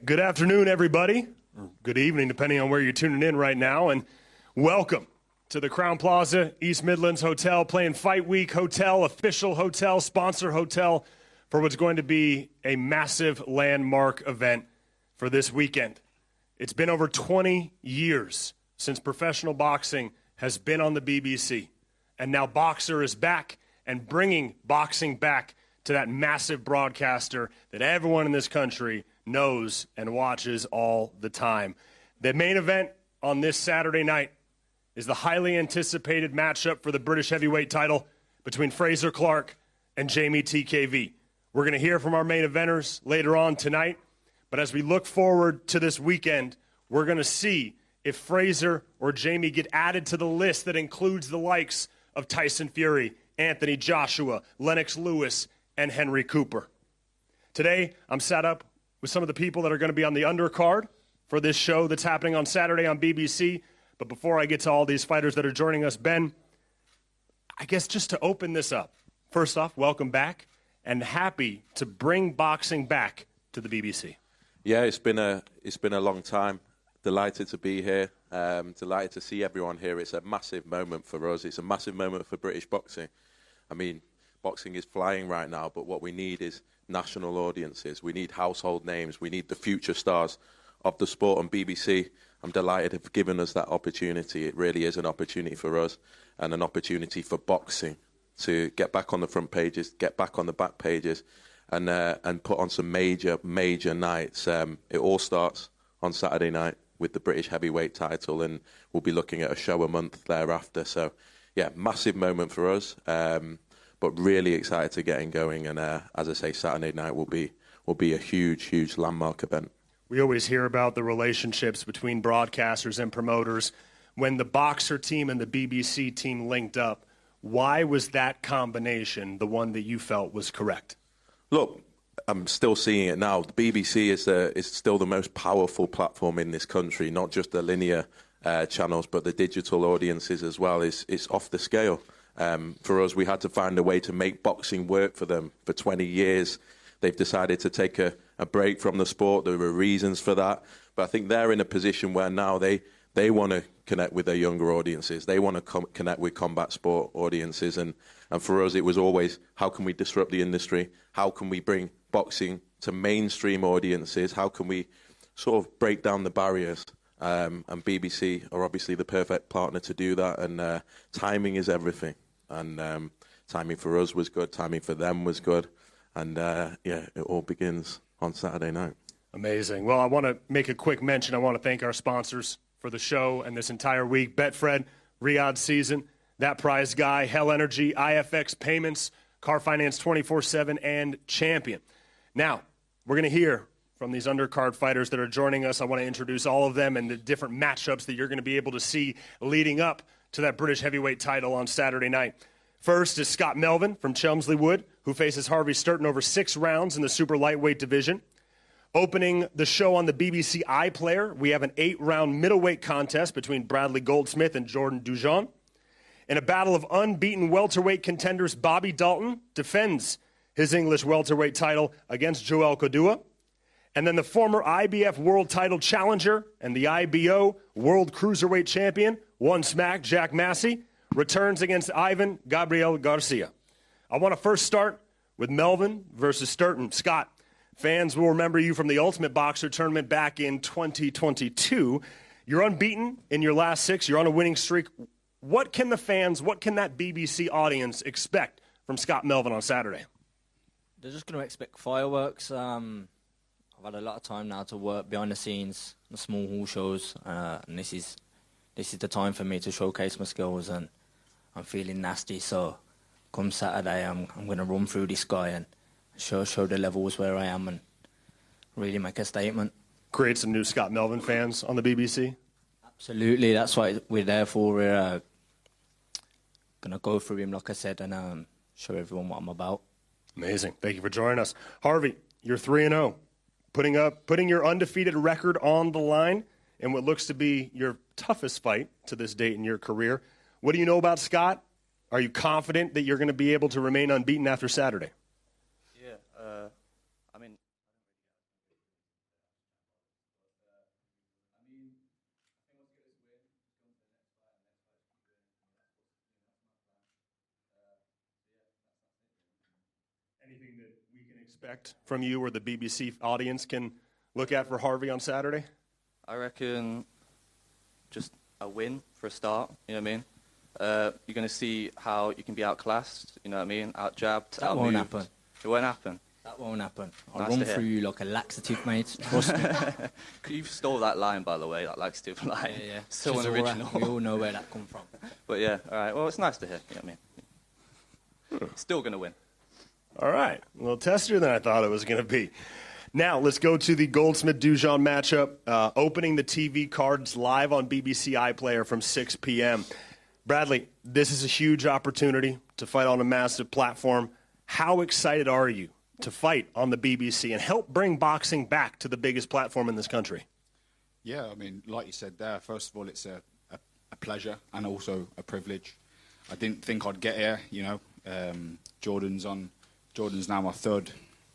Good afternoon, everybody. Or good evening, depending on where you're tuning in right now. And welcome to the Crown Plaza East Midlands Hotel, playing Fight Week Hotel, official hotel, sponsor hotel, for what's going to be a massive landmark event for this weekend. It's been over 20 years since professional boxing has been on the BBC. And now Boxer is back and bringing boxing back to that massive broadcaster that everyone in this country knows and watches all the time. The main event on this Saturday night is the highly anticipated matchup for the British heavyweight title between Frazer Clarke and Jeamie TKV. We're going to hear from our main eventers later on tonight, but as we look forward to this weekend, we're going to see if Frazer or Jeamie get added to the list that includes the likes of Tyson Fury, Anthony Joshua, Lennox Lewis, and Henry Cooper. Today, I'm sat up with some of the people that are going to be on the undercard for this show that's happening on Saturday on BBC. But before I get to all these fighters that are joining us, Ben, I guess just to open this up, first off, welcome back, and happy to bring boxing back to the BBC. Yeah, it's been a long time. Delighted to be here. Delighted to see everyone here. It's a massive moment for us. It's a massive moment for British boxing. I mean, boxing is flying right now, but what we need is national audiences. We need household names. We need the future stars of the sport, and BBC, I'm delighted to have given us that opportunity. It really is an opportunity for us and an opportunity for boxing to get back on the front pages, get back on the back pages, and put on some major nights. It all starts on Saturday night with the British heavyweight title, and we'll be looking at a show a month thereafter. So, yeah, massive moment for us, but really excited to getting going. And as I say, Saturday night will be a huge landmark event. We always hear about the relationships between broadcasters and promoters. When the Boxer team and the BBC team linked up, why was that combination the one that you felt was correct? Look, I'm still seeing it now. The BBC is still the most powerful platform in this country, not just the linear channels, but the digital audiences as well. It's off the scale. For us, we had to find a way to make boxing work for them. For 20 years, they've decided to take a break from the sport. There were reasons for that. But I think they're in a position where now they want to connect with their younger audiences. They want to connect with combat sport audiences. And for us, it was always, how can we disrupt the industry? How can we bring boxing to mainstream audiences? How can we sort of break down the barriers? And BBC are obviously the perfect partner to do that. And timing is everything. And timing for us was good. Timing for them was good. And, yeah, it all begins on Saturday night. Amazing. Well, I want to make a quick mention. I want to thank our sponsors for the show and this entire week. Betfred, Riyadh Season, That Prize Guy, Hell Energy, IFX Payments, Car Finance 24/7, and Champion. Now, we're going to hear from these undercard fighters that are joining us. I want to introduce all of them and the different matchups that you're going to be able to see leading up to that British heavyweight title on Saturday night. First is Scott Melvin from Chelmsley Wood, who faces Harvey Sturton over 6 rounds in the super lightweight division. Opening the show on the BBC iPlayer, we have an 8-round middleweight contest between Bradley Goldsmith and Jordan Dujon. In a battle of unbeaten welterweight contenders, Bobby Dalton defends his English welterweight title against Joel Kodua. And then the former IBF world title challenger and the IBO world cruiserweight champion, one smack, Jack Massey, returns against Ivan Gabriel Garcia. I want to first start with Melvin versus Sturton. Scott, fans will remember you from the Ultimate Boxer tournament back in 2022. You're unbeaten in your last 6. You're on a winning streak. What can the fans, what can that BBC audience expect from Scott Melvin on Saturday? They're just going to expect fireworks. I've had a lot of time now to work behind the scenes, the small hall shows, and this is the time for me to showcase my skills, and I'm feeling nasty. So come Saturday, I'm going to run through this guy and show the levels where I am and really make a statement. Create some new Scott Melvin fans on the BBC? Absolutely, that's what we're there for. We're going to go through him, like I said, and show everyone what I'm about. Amazing. Thank you for joining us. Harvey, you're 3-0, putting your undefeated record on the line in what looks to be your toughest fight to this date in your career. What do you know about Scott? Are you confident that you're going to be able to remain unbeaten after Saturday? Yeah, I mean, expect from you or the BBC audience can look at for Harvey on Saturday? I reckon just a win for a start, you know what I mean? You're going to see how you can be outclassed, you know what I mean? Out-jabbed, That won't happen. It won't happen. That won't happen. I'll Nice run to hear. through you like a laxative, mate. Trust me. You stole that line, by the way, that laxative line. Yeah. So Chisel rack, unoriginal. we all know where that come from. But yeah, all right. Well, it's nice to hear, you know what I mean? Still going to win. All right. A little testier than I thought it was going to be. Now, let's go to the Goldsmith-Dujon matchup, opening the TV cards live on BBC iPlayer from 6 p.m. Bradley, this is a huge opportunity to fight on a massive platform. How excited are you to fight on the BBC and help bring boxing back to the biggest platform in this country? Yeah, I mean, like you said there, first of all, it's a pleasure and also a privilege. I didn't think I'd get here, you know. Jordan's now my third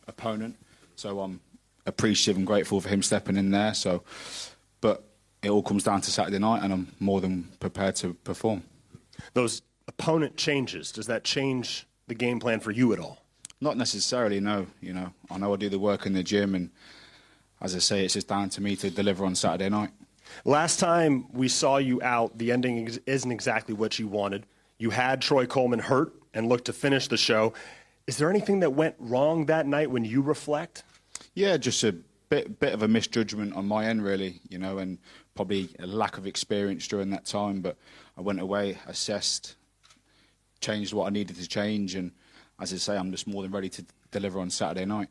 opponent, so I'm appreciative and grateful for him stepping in there. So, but it all comes down to Saturday night, and I'm more than prepared to perform. Those opponent changes, does that change the game plan for you at all? Not necessarily, no. You know I do the work in the gym, and as I say, it's just down to me to deliver on Saturday night. Last time we saw you out, the ending isn't exactly what you wanted. You had Troy Coleman hurt and looked to finish the show. Is there anything that went wrong that night when you reflect? Yeah, just a bit of a misjudgment on my end, really, you know, and probably a lack of experience during that time. But I went away, assessed, changed what I needed to change, and as I say, I'm just more than ready to deliver on Saturday night.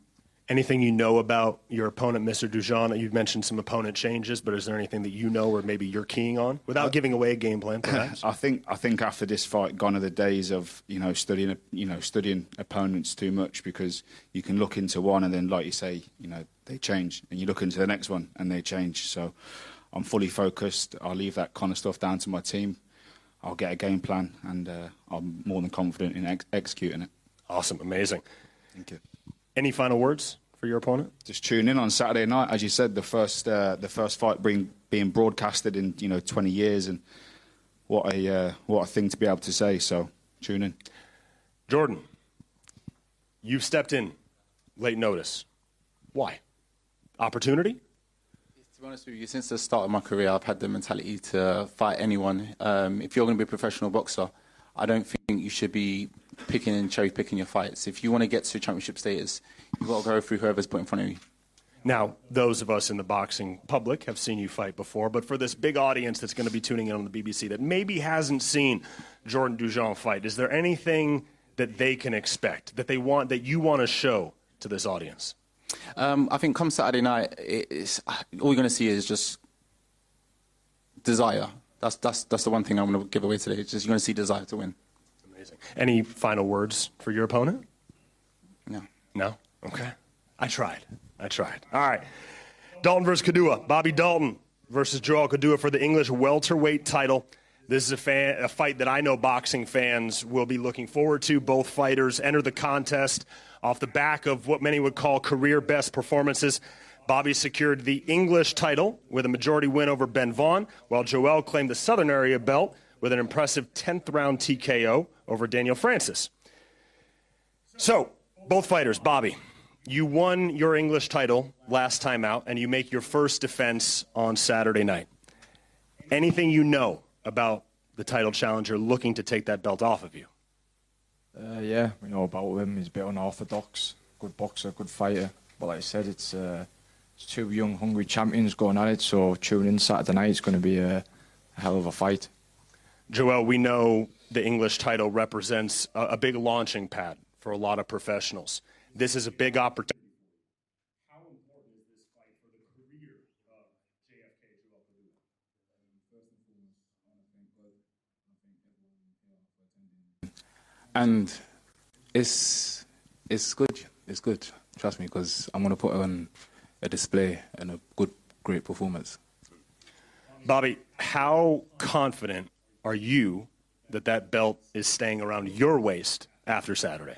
Anything you know about your opponent, Mr. Dujon? You've mentioned some opponent changes, but is there anything that you know or maybe you're keying on without giving away a game plan, perhaps? I think after this fight, gone are the days of studying opponents too much, because you can look into one and then, like you say, they change, and you look into the next one and they change. So I'm fully focused. I'll leave that kind of stuff down to my team. I'll get a game plan, and I'm more than confident in executing it. Awesome, amazing. Thank you. Any final words for your opponent? Just tune in on Saturday night, as you said, the first fight being broadcasted in 20 years, and what a thing to be able to say. So tune in. Jordan, you've stepped in late notice. Why? Opportunity? To be honest with you, since the start of my career, I've had the mentality to fight anyone. If you're going to be a professional boxer, I don't think you should be picking and cherry picking your fights. If you want to get to championship status, you've got to go through whoever's put in front of you. Now, those of us in the boxing public have seen you fight before, but for this big audience that's going to be tuning in on the BBC that maybe hasn't seen Jordan Dujon fight, is there anything that they can expect, that you want to show to this audience? I think come Saturday night, all you're going to see is just desire. That's the one thing I'm going to give away today. It's just you're going to see desire to win. Amazing. Any final words for your opponent? No. No? Okay. I tried. All right. Dalton versus Kadua. Bobby Dalton versus Joel Kadua for the English welterweight title. This is a fight that I know boxing fans will be looking forward to. Both fighters enter the contest off the back of what many would call career best performances. Bobby secured the English title with a majority win over Ben Vaughn, while Joel claimed the Southern Area belt with an impressive 10th round TKO over Daniel Francis. So, both fighters, Bobby, you won your English title last time out, and you make your first defense on Saturday night. Anything you know about the title challenger looking to take that belt off of you? Yeah, we know about him. He's a bit unorthodox, good boxer, good fighter. But like I said, it's two young, hungry champions going at it, so tune in Saturday night. It's going to be a hell of a fight. Joel, we know the English title represents a big launching pad for a lot of professionals. This is a big opportunity. How important is this fight for the career of JFK Joel Kadua? And it's good. It's good. Trust me, because I'm going to put on a display and a great performance. Bobby, how confident are you that belt is staying around your waist after Saturday?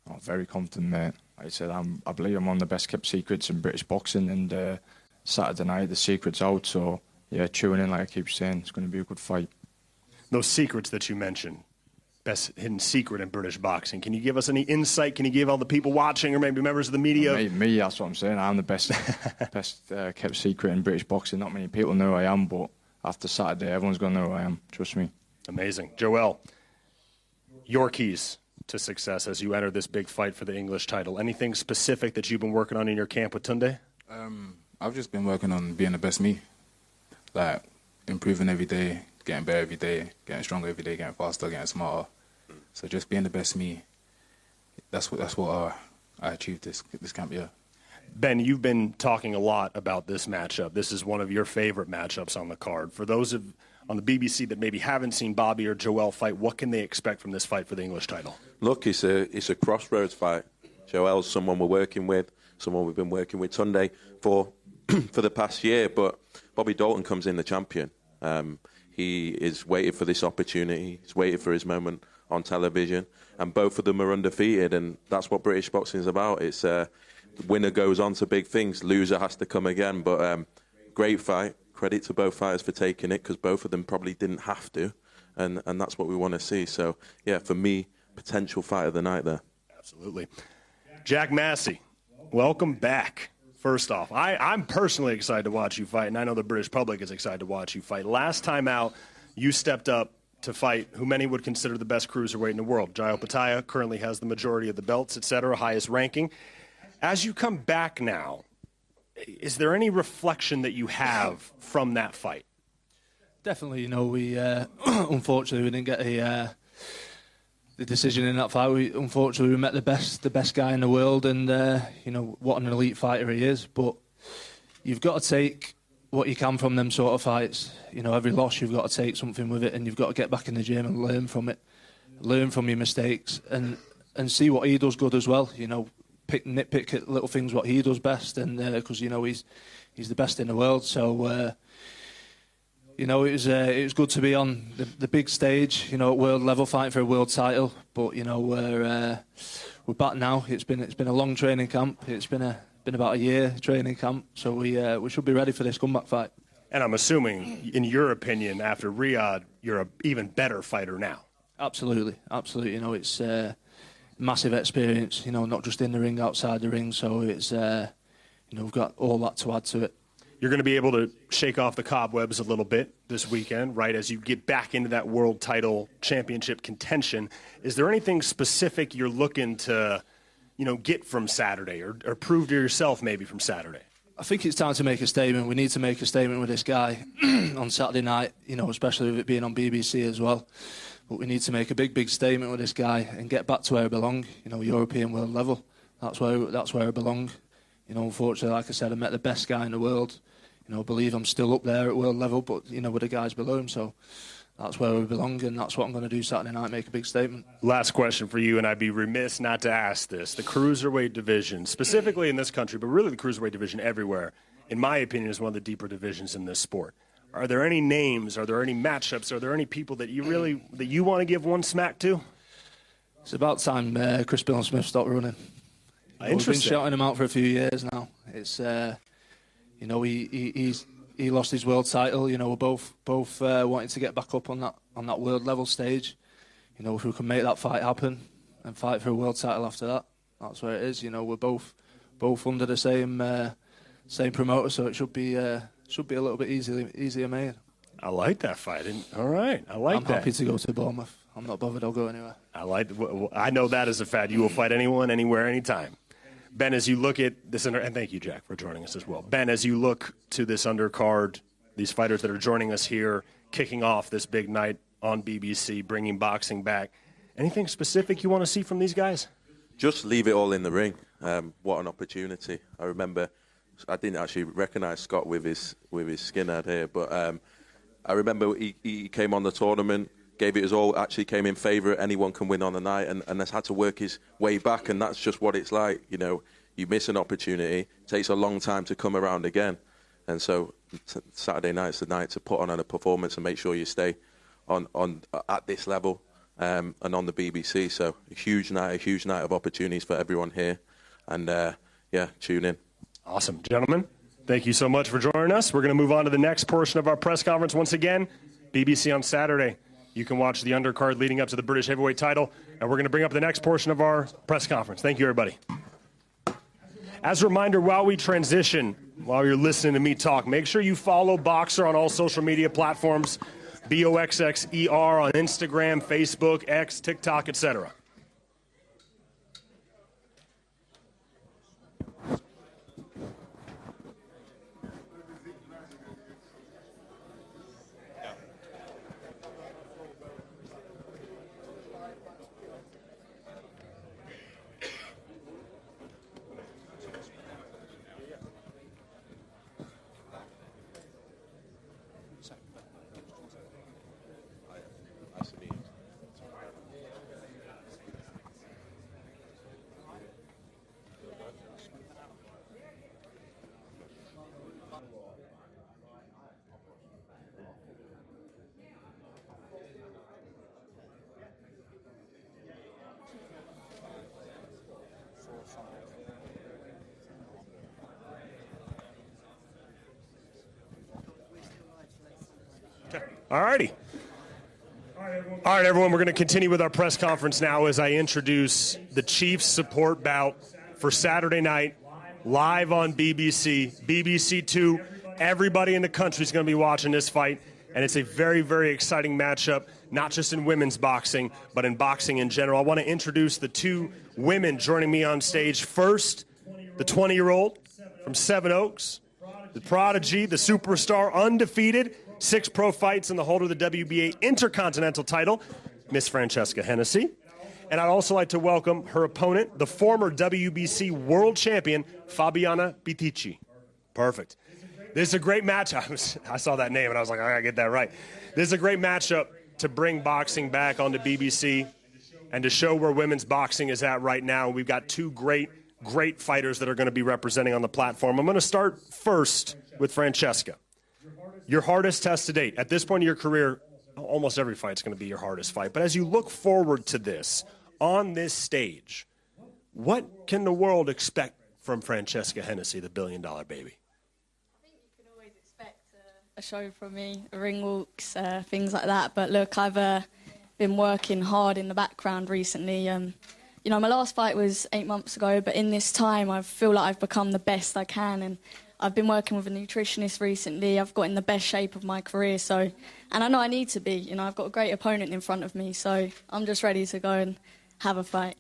Oh, very confident, mate. Like I said, I believe I'm one of the best kept secrets in British boxing, and Saturday night the secret's out. So yeah, tune in, like I keep saying, it's going to be a good fight. Those secrets that you mentioned, best hidden secret in British boxing? Can you give us any insight? Can you give all the people watching or maybe members of the media? Me, that's what I'm saying. I'm the best kept secret in British boxing. Not many people know who I am, but after Saturday, everyone's going to know who I am. Trust me. Amazing. Joel, your keys to success as you enter this big fight for the English title. Anything specific that you've been working on in your camp with Tunde? I've just been working on being the best me. Like, improving every day, getting better every day, getting stronger every day, getting faster, getting smarter. So just being the best me, that's what I achieved this camp year. Ben, you've been talking a lot about this matchup. This is one of your favorite matchups on the card. For those on the BBC that maybe haven't seen Bobby or Joel fight, what can they expect from this fight for the English title? Look, it's a crossroads fight. Joel's someone we're working with, someone we've been working with Tunde for the past year, but Bobby Dalton comes in the champion. He is waiting for this opportunity. He's waiting for his moment on television, and both of them are undefeated, and that's what British boxing is about. It's the winner goes on to big things, loser has to come again. But great fight. Credit to both fighters for taking it, because both of them probably didn't have to, and that's what we want to see. So, yeah, for me, potential fight of the night there. Absolutely. Jack Massey, welcome back. First off, I'm personally excited to watch you fight, and I know the British public is excited to watch you fight. Last time out, you stepped up to fight who many would consider the best cruiserweight in the world. Jai Opetaia currently has the majority of the belts, etc., highest ranking. As you come back now, is there any reflection that you have from that fight? Definitely, we unfortunately we didn't get the decision in that fight. Unfortunately, we met the best guy in the world, and what an elite fighter he is. But you've got to take what you can from them sort of fights. Every loss you've got to take something with it, and you've got to get back in the gym and learn from it, learn from your mistakes, and see what he does good as well. Nitpick at little things what he does best, and because he's the best in the world. So it was good to be on the big stage, at world level, fighting for a world title. But we're back now. It's been a long training camp. It's been about a year training camp. So we should be ready for this comeback fight. And I'm assuming, in your opinion, after Riyadh, you're an even better fighter now. Absolutely. It's massive experience. Not just in the ring, outside the ring. So it's we've got all that to add to it. You're going to be able to shake off the cobwebs a little bit this weekend, right, as you get back into that world title championship contention. Is there anything specific you're looking to, get from Saturday or prove to yourself maybe from Saturday? I think it's time to make a statement. We need to make a statement with this guy on Saturday night, especially with it being on BBC as well. But we need to make a big statement with this guy and get back to where I belong, European world level. That's where I belong. Unfortunately, like I said, I met the best guy in the world. I believe I'm still up there at world level, but, with the guys below him. So that's where we belong, and that's what I'm going to do Saturday night, make a big statement. Last question for you, and I'd be remiss not to ask this. The cruiserweight division, specifically in this country, but really the cruiserweight division everywhere, in my opinion, is one of the deeper divisions in this sport. Are there any names? Are there any matchups? Are there any people that you want to give one smack to? It's about time Chris Smith stopped running. We've been shouting him out for a few years now. It's he lost his world title. We're both wanting to get back up on that world level stage. If we can make that fight happen and fight for a world title after that, that's where it is. We're both under the same promoter, so it should be a little bit easier made. I like that fight. All right, I'm happy to go to Bournemouth. I'm not bothered. I'll go anywhere. I know that as a fact. You will fight anyone, anywhere, anytime. Ben, as you look at this, and thank you, Jack, for joining us as well. Ben, as you look to this undercard, these fighters that are joining us here, kicking off this big night on BBC, bringing boxing back, anything specific you want to see from these guys? Just leave it all in the ring. What an opportunity. I remember I didn't actually recognise Scott with his skinhead here, but I remember he came on the tournament, gave it his all, actually came in favourite. Anyone can win on the night, and has had to work his way back, and that's just what it's like. You miss an opportunity, it takes a long time to come around again. And so Saturday night's the night to put on a performance and make sure you stay on at this level and on the BBC. So a huge night of opportunities for everyone here. And, tune in. Awesome. Gentlemen, thank you so much for joining us. We're going to move on to the next portion of our press conference. Once again, BBC on Saturday. You can watch the undercard leading up to the British heavyweight title, and we're going to bring up the next portion of our press conference. Thank you, everybody. As a reminder, while we transition, while you're listening to me talk, make sure you follow Boxer on all social media platforms, BOXXER on Instagram, Facebook, X, TikTok, etc. All righty. All right, everyone, we're going to continue with our press conference now as I introduce the Chiefs support bout for Saturday night, live on BBC, BBC 2. Everybody in the country is going to be watching this fight, and it's a very, very exciting matchup, not just in women's boxing, but in boxing in general. I want to introduce the two women joining me on stage. First, the 20-year-old from Seven Oaks, the prodigy, the superstar, undefeated, 6 pro fights and the holder of the WBA Intercontinental title, Miss Francesca Hennessy. And I'd also like to welcome her opponent, the former WBC world champion, Fabiana Bitici. Perfect. This is a great matchup. I saw that name and I was like, I gotta get that right. This is a great matchup to bring boxing back onto BBC and to show where women's boxing is at right now. We've got two great fighters that are going to be representing on the platform. I'm going to start first with Francesca. Your hardest test to date. At this point in your career, almost every fight's going to be your hardest fight. But as you look forward to this, on this stage, what can the world expect from Francesca Hennessy, the billion-dollar baby? I think you can always expect a show from me, ring walks, things like that. But look, I've been working hard in the background recently. You know, my last fight was 8 months ago, but in this time, I feel like I've become the best I can. And I've been working with a nutritionist recently. I've got in the best shape of my career. And I know I need to be. You know, I've got a great opponent in front of me. So I'm just ready to go and have a fight.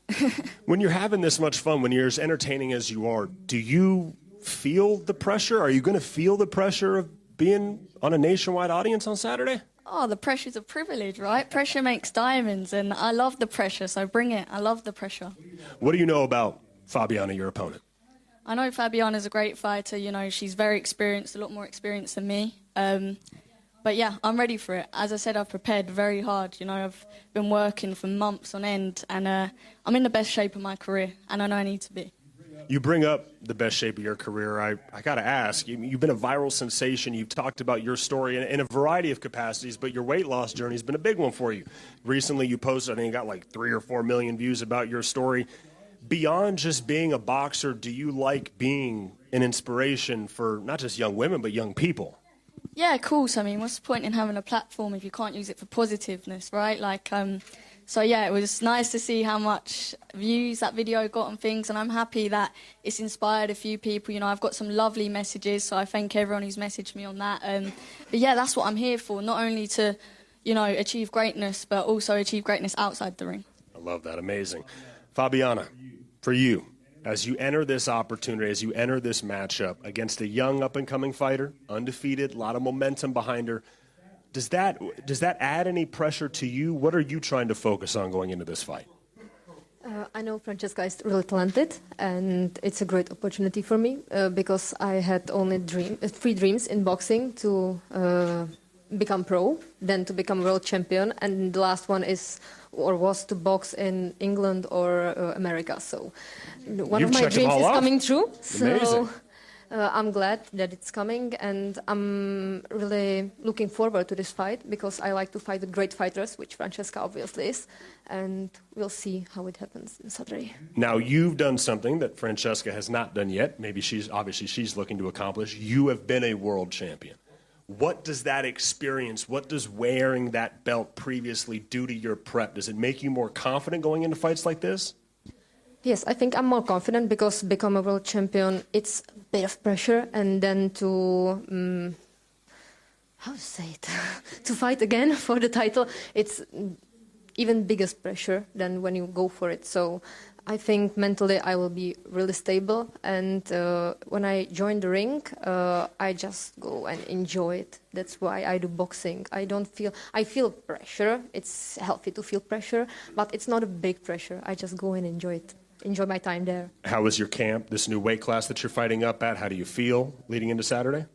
When you're having this much fun, when you're as entertaining as you are, do you feel the pressure? Are you going to feel the pressure of being on a nationwide audience on Saturday? Oh, the pressure's a privilege, right? Pressure makes diamonds, and I love the pressure, so bring it. I love the pressure. What do you know about Fabiana, your opponent? I know Fabiana's a great fighter. You know, she's very experienced, a lot more experienced than me. But yeah, I'm ready for it. As I said, I've prepared very hard. You know, I've been working for months on end, and I'm in the best shape of my career, and I know I need to be. You bring up the best shape of your career. I got to ask, you've been a viral sensation. You've talked about your story in a variety of capacities, but your weight loss journey has been a big one for you. Recently, you posted, I think you got like 3 or 4 million views about your story. Beyond just being a boxer, do you like being an inspiration for not just young women, but young people? Yeah, of course. I mean, what's the point in having a platform if you can't use it for positiveness, right? Like, so yeah, it was nice to see how much views that video got and things, and I'm happy that it's inspired a few people. You know, I've got some lovely messages, so I thank everyone who's messaged me on that. But yeah, that's what I'm here for, not only to, you know, achieve greatness, but also achieve greatness outside the ring. I love that. Amazing. Fabiana, for you, as you enter this opportunity, as you enter this matchup against a young up-and-coming fighter, undefeated, a lot of momentum behind her, does that add any pressure to you? What are you trying to focus on going into this fight? I know Francesca is really talented, and it's a great opportunity for me because I had only 3 dreams in boxing to become pro, then to become world champion, and the last one was to box in England or America. So one of my dreams is coming true. So I'm glad that it's coming, and I'm really looking forward to this fight because I like to fight with great fighters, which Francesca obviously is, and we'll see how it happens on Saturday. Now, you've done something that Francesca has not done yet. Maybe she's looking to accomplish. You have been a world champion. What does that experience, what does wearing that belt previously do to your prep? Does it make you more confident going into fights like this? Yes, I think I'm more confident because become a world champion, it's a bit of pressure, and then to how to say it, to fight again for the title, it's even biggest pressure than when you go for it. So I think mentally I will be really stable, and when I join the ring, I just go and enjoy it. That's why I do boxing. I feel pressure. It's healthy to feel pressure, but it's not a big pressure. I just go and enjoy it. Enjoy my time there. How was your camp, this new weight class that you're fighting up at? How do you feel leading into Saturday?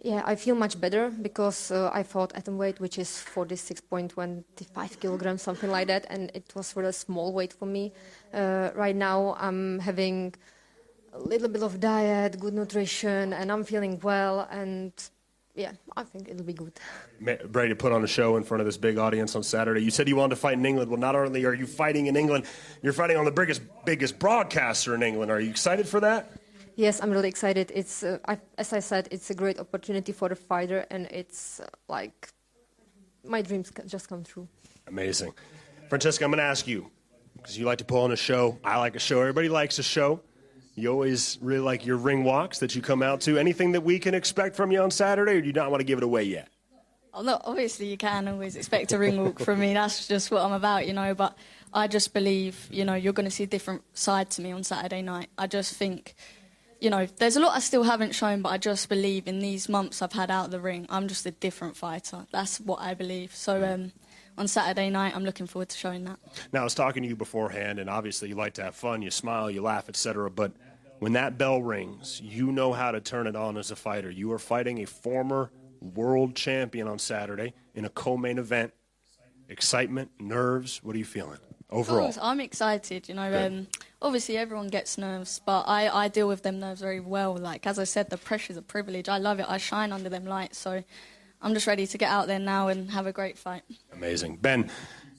Yeah, I feel much better because I fought atomweight, which is 46.25 kilograms, something like that, and it was really a small weight for me. Right now, I'm having a little bit of diet, good nutrition, and I'm feeling well, and yeah, I think it'll be good. Ready to put on a show in front of this big audience on Saturday. You said you wanted to fight in England. Well, not only are you fighting in England, you're fighting on the biggest broadcaster in England. Are you excited for that? Yes, I'm really excited. It's, as I said, it's a great opportunity for the fighter, and it's like my dreams just come true. Amazing. Francesca, I'm going to ask you, because you like to pull on a show. I like a show. Everybody likes a show. You always really like your ring walks that you come out to. Anything that we can expect from you on Saturday, or do you not want to give it away yet? Oh, no, obviously you can always expect a ring walk from me. That's just what I'm about, you know. But I just believe, you know, you're going to see a different side to me on Saturday night. I just think, you know, there's a lot I still haven't shown, but I just believe in these months I've had out of the ring, I'm just a different fighter. That's what I believe. So on Saturday night, I'm looking forward to showing that. Now, I was talking to you beforehand, and obviously you like to have fun, you smile, you laugh, etc. But when that bell rings, you know how to turn it on as a fighter. You are fighting a former world champion on Saturday in a co-main event. Excitement, nerves, what are you feeling overall? Of course, I'm excited, you know. Obviously, everyone gets nerves, but I deal with them nerves very well. Like, as I said, the pressure's a privilege. I love it. I shine under them lights, so I'm just ready to get out there now and have a great fight. Amazing. Ben,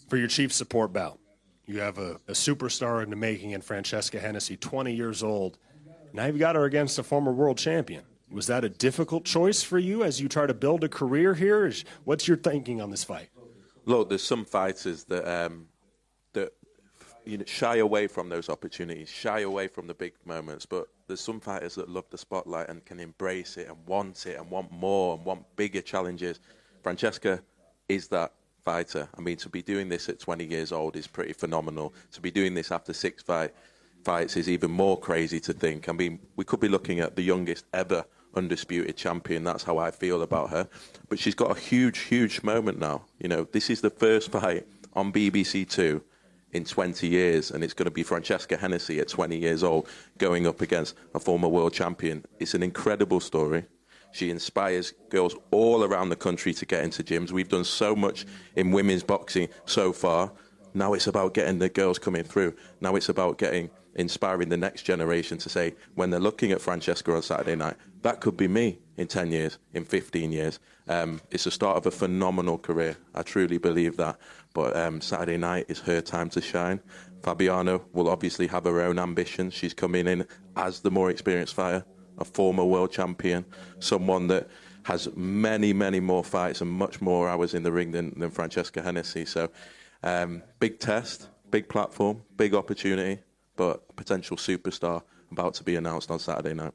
for your chief support bout, you have a superstar in the making in Francesca Hennessy, 20 years old. Now you've got her against a former world champion. Was that a difficult choice for you as you try to build a career here? What's your thinking on this fight? Look, there's some fighters that shy away from those opportunities, shy away from the big moments. But there's some fighters that love the spotlight and can embrace it and want more and want bigger challenges. Francesca is that fighter. I mean, to be doing this at 20 years old is pretty phenomenal. To be doing this after 6 fights is even more crazy to think. I mean, we could be looking at the youngest ever undisputed champion. That's how I feel about her. But she's got a huge, huge moment now. You know, this is the first fight on BBC Two in 20 years, and it's going to be Francesca Hennessy at 20 years old going up against a former world champion. It's an incredible story. She inspires girls all around the country to get into gyms. We've done so much in women's boxing so far. Now it's about getting the girls coming through. Now it's about inspiring the next generation to say, when they're looking at Francesca on Saturday night, that could be me in 10 years, in 15 years. It's the start of a phenomenal career. I truly believe that. But Saturday night is her time to shine. Fabiana will obviously have her own ambitions. She's coming in as the more experienced fighter, a former world champion, someone that has many, many more fights and much more hours in the ring than Francesca Hennessy. So big test, big platform, big opportunity, but a potential superstar about to be announced on Saturday night.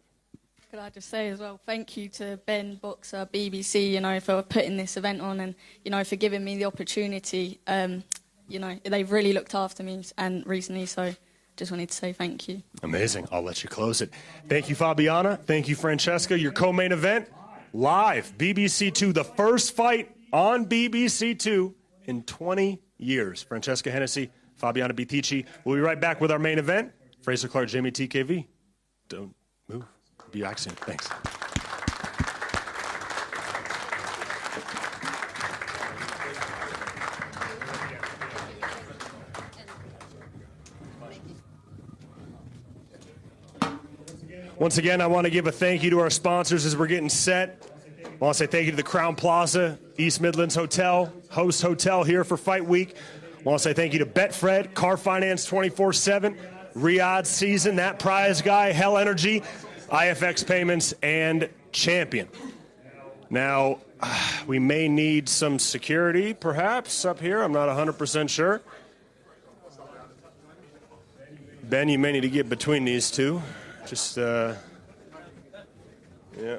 Could I just say as well, thank you to Ben, Boxer, BBC, you know, for putting this event on and, you know, for giving me the opportunity. You know, they've really looked after me and recently, so just wanted to say thank you. Amazing. I'll let you close it. Thank you, Fabiana. Thank you, Francesca. Your co-main event, live, BBC Two, the first fight on BBC Two in 20 years. Francesca Hennessy, Fabiana Bitici. We'll be right back with our main event. Frazer Clarke, Jeamie, TKV. Don't move. Be back soon. Thanks. Once again, I want to give a thank you to our sponsors as we're getting set. I want to say thank you to the Crown Plaza, East Midlands Hotel, host hotel here for Fight Week. I want to say thank you to Betfred, Car Finance 24/7, Riyadh Season, That Prize Guy, Hell Energy, IFX Payments, and Champion. Now, we may need some security, perhaps, up here. I'm not 100% sure. Ben, you may need to get between these two. Just, yeah,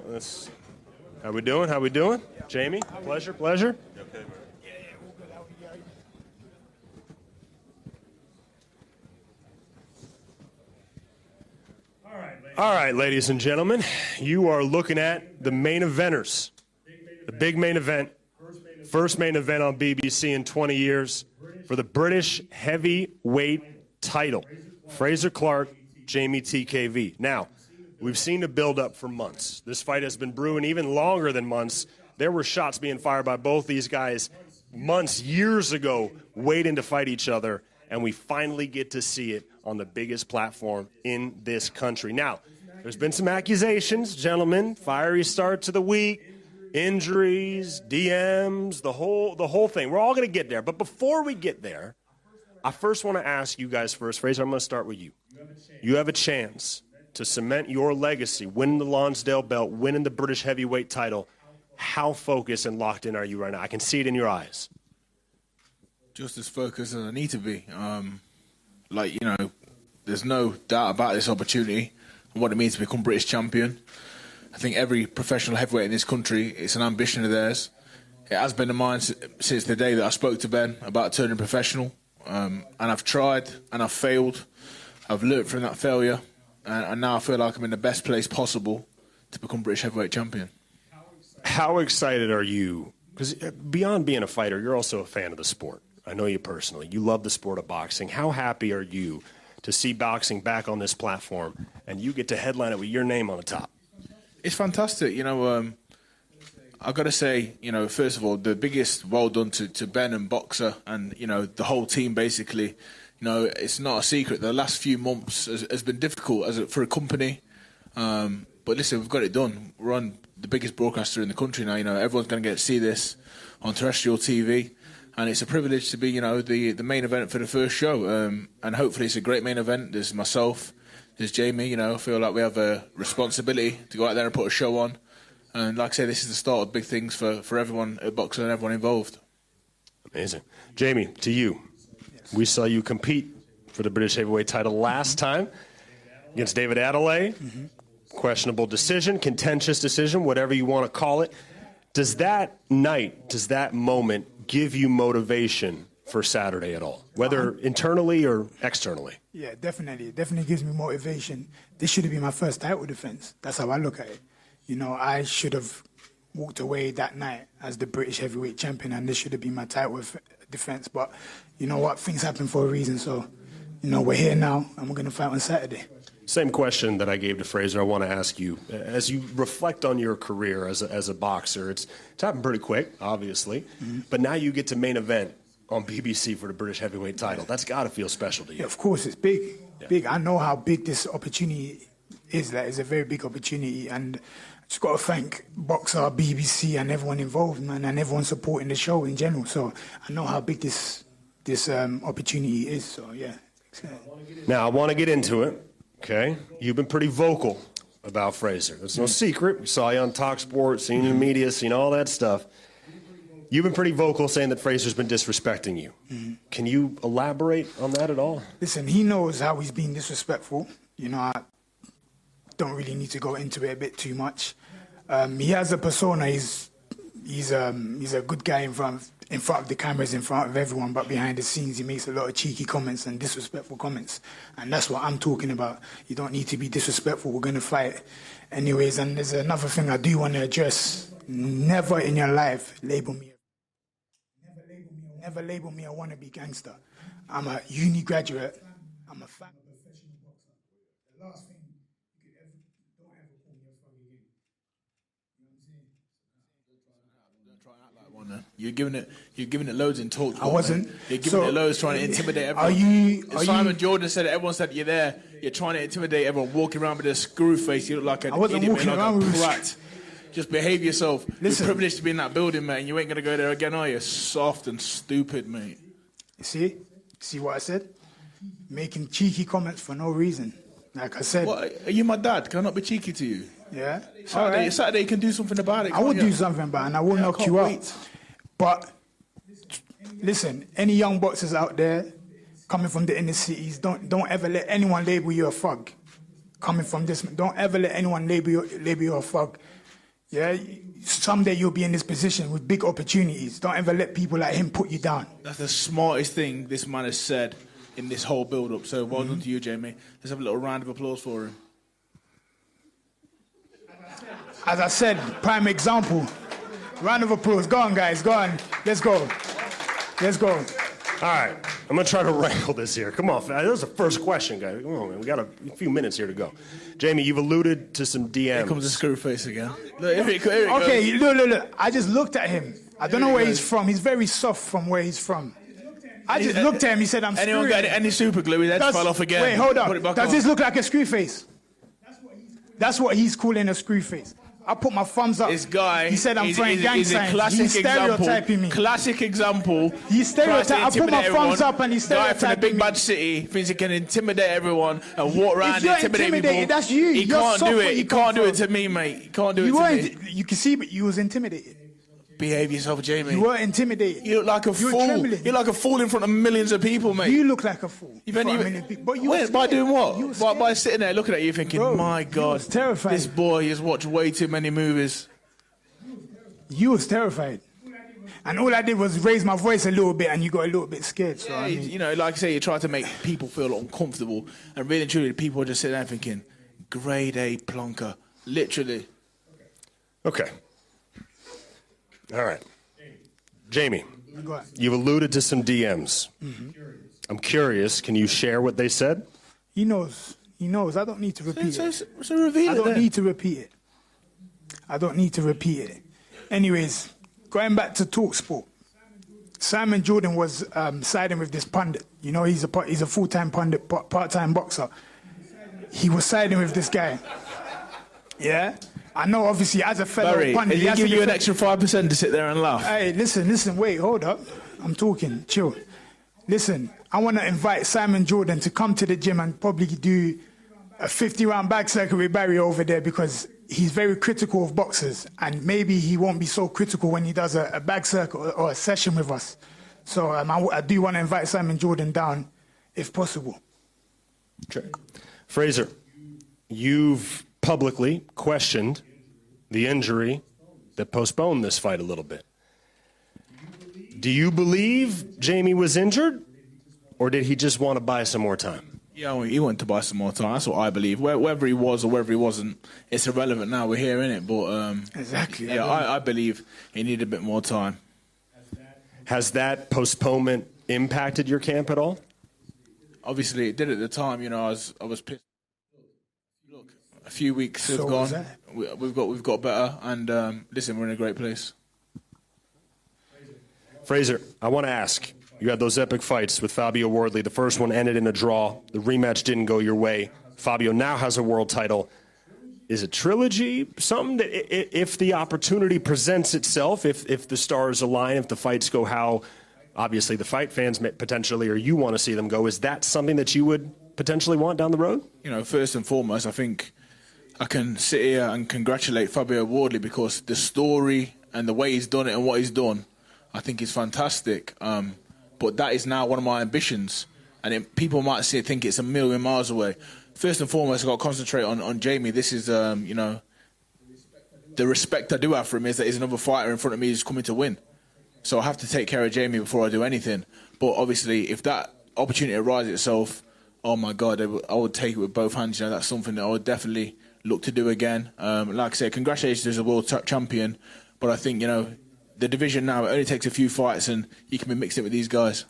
let's... How we doing? How we doing? Jeamie, pleasure, pleasure. All right, ladies and gentlemen, you are looking at the main eventers. The big main event, first main event on BBC in 20 years for the British heavyweight title. Frazer Clarke, Jeamie TKV. Now, we've seen the build-up for months. This fight has been brewing even longer than months. There were shots being fired by both these guys months, years ago, waiting to fight each other, and we finally get to see it on the biggest platform in this country. Now, there's been some accusations, gentlemen, fiery start to the week, injuries, DMs, the whole thing. We're all going to get there. But before we get there, I first want to ask you guys first. Frazer, I'm going to start with you. You have a chance to cement your legacy, winning the Lonsdale belt, winning the British heavyweight title. How focused and locked in are you right now? I can see it in your eyes. Just as focused as I need to be. There's no doubt about this opportunity and what it means to become British champion. I think every professional heavyweight in this country, it's an ambition of theirs. It has been of mine since the day that I spoke to Ben about turning professional. And I've tried and I've failed. I've learnt from that failure. And now I feel like I'm in the best place possible to become British heavyweight champion. How excited are you? Because beyond being a fighter, you're also a fan of the sport. I know you personally. You love the sport of boxing. How happy are you to see boxing back on this platform and you get to headline it with your name on the top? It's fantastic. I've got to say, first of all, the biggest well done to Ben and Boxer and, the whole team basically. It's not a secret. The last few months has been difficult for a company. But listen, we've got it done. We're on the biggest broadcaster in the country now. Everyone's going to get to see this on terrestrial TV. And it's a privilege to be, the main event for the first show. And hopefully it's a great main event. There's myself, there's Jeamie. I feel like we have a responsibility to go out there and put a show on. And like I say, this is the start of big things for everyone at Boxer and everyone involved. Amazing. Jeamie, to you. We saw you compete for the British heavyweight title last time against David Adelaide. Mm-hmm. Questionable decision, contentious decision, whatever you want to call it. Does that moment give you motivation for Saturday at all, whether internally or externally? Yeah, definitely. It definitely gives me motivation. This should have been my first title defense. That's how I look at it. I should have walked away that night as the British heavyweight champion, and this should have been my title defense. But you know what? Things happen for a reason. So, we're here now, and we're going to fight on Saturday. Same question that I gave to Frazer, I want to ask you. As you reflect on your career as a boxer, it's happened pretty quick, obviously, but now you get to main event on BBC for the British heavyweight title. That's got to feel special to you. Yeah, of course, it's big. Yeah. Big. I know how big this opportunity is. That is a very big opportunity, and I just got to thank Boxer, BBC, and everyone involved, man, and everyone supporting the show in general. So I know how big this opportunity is. So yeah. Now I want to get into it. Okay, you've been pretty vocal about Frazer. There's no secret. We saw you on TalkSport, seen you in media, seen all that stuff. You've been pretty vocal saying that Frazer's been disrespecting you. Mm-hmm. Can you elaborate on that at all? Listen, he knows how he's been disrespectful. I don't really need to go into it a bit too much. He has a persona. He's a good guy in front of the cameras, in front of everyone, but behind the scenes he makes a lot of cheeky comments and disrespectful comments. And that's what I'm talking about. You don't need to be disrespectful. We're going to fight anyways. And there's another thing I do want to address. Never in your life label me a wannabe gangster. I'm a uni graduate. I'm a fan of professional boxer. The last thing you could ever don't ever call me a fuck again. You know what I'm saying? You're giving it loads in talk. I wasn't. You're giving it loads, trying to intimidate everyone. Simon Jordan said it. Everyone said you're there. You're trying to intimidate everyone, walking around with a screw face. You look like an idiot, walking around with brat. Just behave yourself. Listen, you're privileged to be in that building, mate, and you ain't going to go there again, are you? Soft and stupid, mate. See what I said? Making cheeky comments for no reason. Like I said. What, are you my dad? Can I not be cheeky to you? Yeah. Saturday you can do something about it. I will do something about it, and I will knock you out. But listen, any young boxers out there coming from the inner cities, don't ever let anyone label you a thug. Coming from this, don't ever let anyone label you a thug. Yeah, someday you'll be in this position with big opportunities. Don't ever let people like him put you down. That's the smartest thing this man has said in this whole build-up. So well done to you, Jeamie. Let's have a little round of applause for him. As I said, prime example. Round of applause. Go on, guys. Go on. Let's go. Let's go. All right, I'm gonna try to wrangle this here. Come on, that was the first question, guys. Come on, man. We got a few minutes here to go. Jeamie, you've alluded to some DMs. Here comes the screw face again. Look, here it Okay, goes. look. I just looked at him. I don't know where he's from. He's very soft from where he's from. I just looked at him. He said, "I'm screwing." Anyone got any super glue? His head fell off again. Wait, hold Put it on. back Does on. this look like a screw face? That's what he's calling a screw face. I put my thumbs up. This guy, He said I'm throwing gang he's a signs. classic He's stereotyping me. Classic example. He's stereotyping. I put my thumbs up and he's Guy from the stereotyping big me. bad city thinks he can intimidate everyone and walk around If you're and intimidate intimidated, people. that's you. He You're can't soft do where it. you He come can't do it from. to me, mate. He can't do it You to weren't. me. You can see, but you was intimidated. Behave yourself, Jeamie. You were intimidated. You look like a You were fool. trembling. You're like a fool in front of millions of people, mate. You look like a fool. You've only in front of a million people. But you Wait, was by scared. doing what? You was By scared. sitting there looking at you thinking, Bro, my you God, was terrified. this boy has watched way too many movies. You was terrified. And all I did was raise my voice a little bit and you got a little bit scared. So, Yeah, I mean, you know, like I say, you try to make people feel uncomfortable, and really and truly, people are just sitting there thinking, grade A plonker, literally. Okay. All right. Jeamie, go ahead. you've alluded to some DMs. I'm curious, can you share what they said? He knows. He knows. I don't need to repeat it. So reveal I it don't then. need to repeat it. I don't need to repeat it. Anyways, going back to TalkSport, Simon Jordan was siding with this pundit. You know, he's a full-time pundit, part-time boxer. He was siding with this guy. Yeah? I know, obviously, as a fellow Barry, pundit... did he give you an extra 5% to sit there and laugh? Hey, listen, wait, hold up. I'm talking, chill. Listen, I want to invite Simon Jordan to come to the gym and probably do a 50-round bag circuit with Barry over there because he's very critical of boxers and maybe he won't be so critical when he does a bag circuit or a session with us. So I do want to invite Simon Jordan down if possible. Okay. Frazer, you've publicly questioned the injury that postponed this fight a little bit. Do you believe Jeamie was injured, or did he just want to buy some more time? Yeah, he wanted to buy some more time. That's what I believe. Whether he was or whether he wasn't, it's irrelevant now. We're here, innit? But exactly. Yeah, I believe he needed a bit more time. Has that postponement impacted your camp at all? Obviously, it did at the time. You know, I was pissed. Look, a few weeks have So gone. was that. We've got better, and listen, we're in a great place. Frazer, I want to ask. You had those epic fights with Fabio Wardley. The first one ended in a draw. The rematch didn't go your way. Fabio now has a world title. Is a trilogy something that, if the opportunity presents itself, if the stars align, if the fights go how, obviously, the fight fans potentially or you want to see them go, is that something that you would potentially want down the road? You know, first and foremost, I think I can sit here and congratulate Fabio Wardley because the story and the way he's done it and what he's done, I think is fantastic. But that is now one of my ambitions. And people might think it's a million miles away. First and foremost, I've got to concentrate on Jeamie. This is, you know, the respect I do have for him is that he's another fighter in front of me who's coming to win. So I have to take care of Jeamie before I do anything. But obviously, if that opportunity arises itself, oh my God, I would take it with both hands. You know, that's something that I would definitely look to do again. Like I said, congratulations as a world champion. But I think, you know, the division now, it only takes a few fights and you can be mixed in with these guys.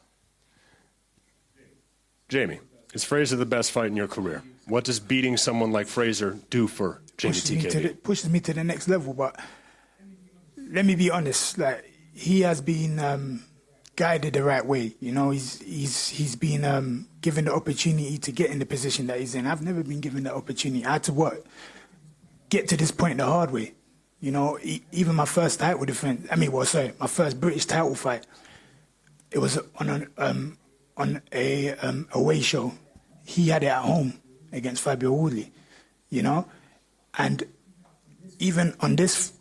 Jeamie, is Frazer the best fight in your career? What does beating someone like Frazer do for Jeamie TKV? Pushes me to the next level, but let me be honest, like he has been guided the right way. You know, he's been given the opportunity to get in the position that he's in. I've never been given that opportunity. I had to get to this point the hard way. You know, even my first title defense. My first British title fight. It was on a away show. He had it at home, against Fabio Wardley, you know? And even on this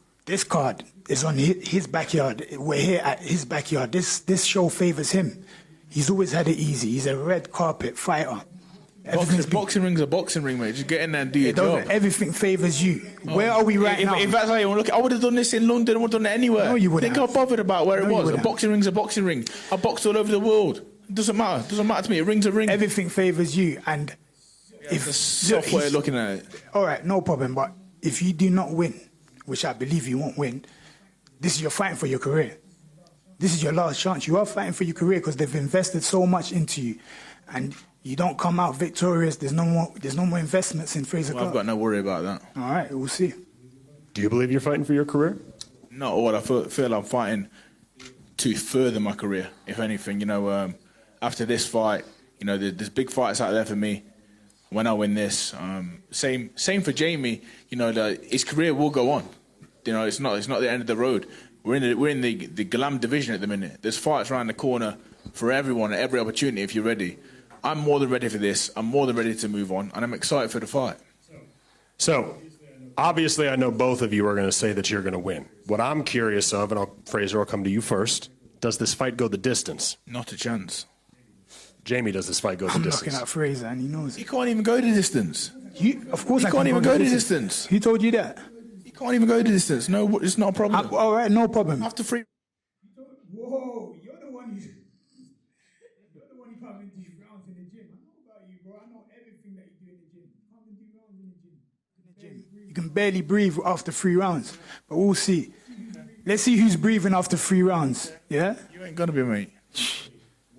card, is on his backyard. We're here at his backyard. This show favors him. He's always had it easy. He's a red carpet fighter. Boxing ring's a boxing ring, mate. Just get in there and do your job. Everything favours you. Where are we right now? If that's how you want to look, I would have done this in London. I would have done it anywhere. No, you wouldn't. Think how bothered about where it was. A wouldn't. boxing ring's a boxing ring. I boxed all over the world. It doesn't matter. It doesn't matter to me. A ring's a ring. Everything favours you. And if the soft way of looking at it. All right, no problem. But if you do not win, which I believe you won't win, this is your fighting for your career. This is your last chance. You are fighting for your career because they've invested so much into you, and you don't come out victorious. There's no more investments in Frazer Clarke. I've got no worry about that. All right, we'll see. Do you believe you're fighting for your career? Not all. I feel I'm fighting to further my career. If anything, after this fight, there's big fights out there for me. When I win this, same for Jeamie. His career will go on. It's not the end of the road. We're in the Glam division at the minute. There's fights around the corner for everyone at every opportunity if you're ready. I'm more than ready for this. I'm more than ready to move on, and I'm excited for the fight. So, obviously, I know both of you are going to say that you're going to win. What I'm curious of, and Frazer, I'll come to you first, does this fight go the distance? Not a chance. Jeamie, does this fight go the distance? I'm looking at Frazer, and he knows it. He can't even go the distance. Of course, he can't even go the distance. Who told you that? He can't even go the distance. No, it's not a problem. All right, no problem. After free. Whoa, you're the one who can't do rounds in the gym. I know about you, bro. I know everything that you do in the gym. You can't do rounds in the gym. You can barely breathe after 3 rounds, but we'll see. Let's see who's breathing after 3 rounds. Yeah? You ain't gonna be, mate.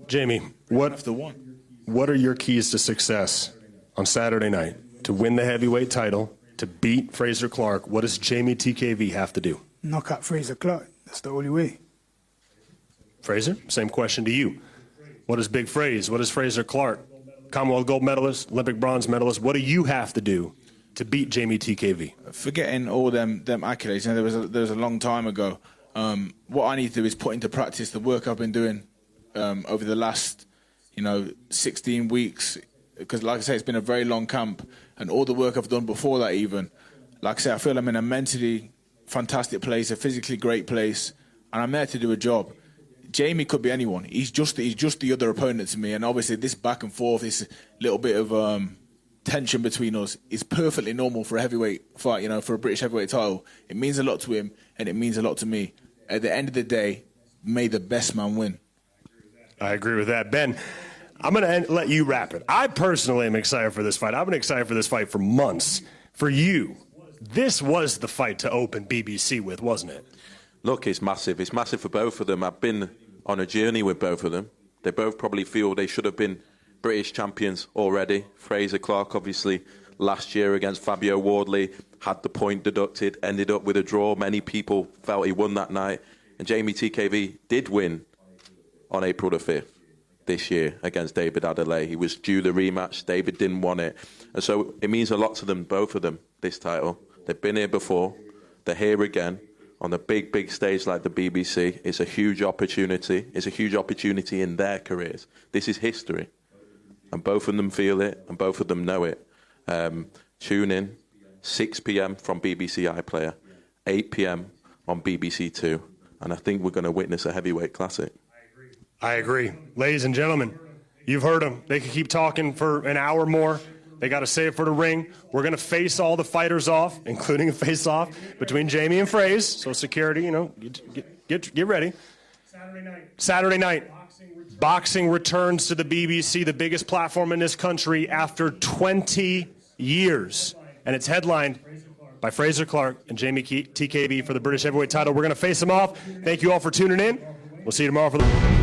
Jeamie, what are your keys to success on Saturday night to win the heavyweight title, to beat Frazer Clarke? What does Jeamie TKV have to do? Knock out Frazer Clarke. That's the only way. Frazer, same question to you. What is Big Fraze? What is Frazer Clarke? Commonwealth gold medalist, Olympic bronze medalist. What do you have to do to beat Jeamie TKV? Forgetting all them accolades. There was a long time ago. What I need to do is put into practice the work I've been doing over the last, 16 weeks. Because, like I say, it's been a very long camp, and all the work I've done before that, even. Like I say, I feel I'm in a mentally fantastic place, a physically great place, and I'm there to do a job. Jeamie could be anyone. He's just the other opponent to me, and obviously this back and forth, this little bit of tension between us is perfectly normal for a heavyweight fight. For a British heavyweight title, it means a lot to him, and it means a lot to me. At the end of the day, may the best man win. I agree with that, Ben. I'm going to let you wrap it. I personally am excited for this fight. I've been excited for this fight for months. For you, this was the fight to open BBC with, wasn't it? Look, it's massive. It's massive for both of them. I've been on a journey with both of them. They both probably feel they should have been British champions already. Frazer Clarke, obviously, last year against Fabio Wardley, had the point deducted, ended up with a draw. Many people felt he won that night. And Jeamie TKV did win on April the 5th this year against David Adelaide. He was due the rematch. David didn't want it. And so it means a lot to them, both of them, this title. They've been here before. They're here again on the big, big stage like the BBC. It's a huge opportunity. It's a huge opportunity in their careers. This is history. And both of them feel it, and both of them know it. Tune in, 6 p.m. from BBC iPlayer, 8 p.m. on BBC Two. And I think we're going to witness a heavyweight classic. I agree. Ladies and gentlemen, you've heard them. They could keep talking for an hour more. They got to save it for the ring. We're going to face all the fighters off, including a face-off between Jeamie and Fraze. So security, get ready. Saturday night. Boxing returns to the BBC, the biggest platform in this country, after 20 years. And it's headlined by Frazer Clarke and Jeamie TKV for the British heavyweight title. We're going to face them off. Thank you all for tuning in. We'll see you tomorrow for the...